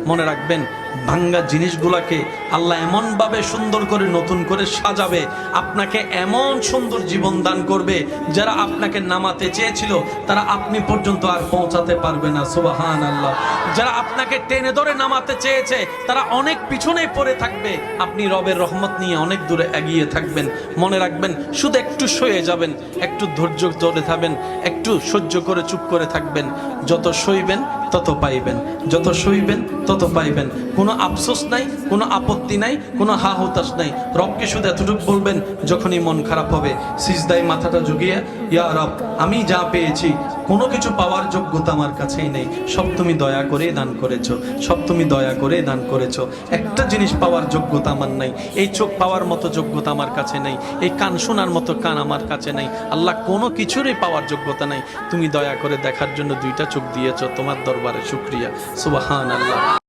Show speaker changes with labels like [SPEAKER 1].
[SPEAKER 1] মনে রাখবেন ভাঙ্গা জিনিসগুলোকে আল্লাহ এমনভাবে সুন্দর করে নতুন করে সাজাবে, আপনাকে এমন সুন্দর জীবন দান করবে, যারা আপনাকে নামাতে চেয়েছিল তারা আপনি পর্যন্ত আর পৌঁছাতে পারবে না। সুবহানাল্লাহ। যারা আপনাকে টেনে ধরে নামাতে চেয়েছে তারা অনেক পিছনে পড়ে থাকবে, আপনি রবের রহমত নিয়ে অনেক দূরে এগিয়ে থাকবেন। মনে রাখবেন, শুধু একটু সয়ে যাবেন, একটু ধৈর্য ধরে থাকবেন, একটু সহ্য করে চুপ করে থাকবেন। যত সইবেন তত পাইবেন, যত সইবেন তত পাইবেন। কোনো আফসোস নাই, কোনো আপত্তি নাই, কোনো হা হুতাশ নাই। রবকে শুধু এতটুকু বলবেন যখনই মন খারাপ হবে, সিজদায় মাথাটা ঝুঁকিয়ে, ইয়া রব, আমি যা পেয়েছি কোনো কিছু পাওয়ার যোগ্যতা আমার কাছেই নেই, সব তুমি দয়া করে দান করেছো, সব তুমি দয়া করে দান করেছো। একটা জিনিস পাওয়ার যোগ্যতা আমার নাই, এই চোখ পাওয়ার মতো যোগ্যতা আমার কাছে নেই, এই কান শোনার মতো কান আমার কাছে নেই। আল্লাহ, কোনো কিছুরই পাওয়ার যোগ্যতা নাই, তুমি দয়া করে দেখার জন্য দুইটা চোখ দিয়েছো, তোমার দরবারে শুকরিয়া। সুবহানাল্লাহ।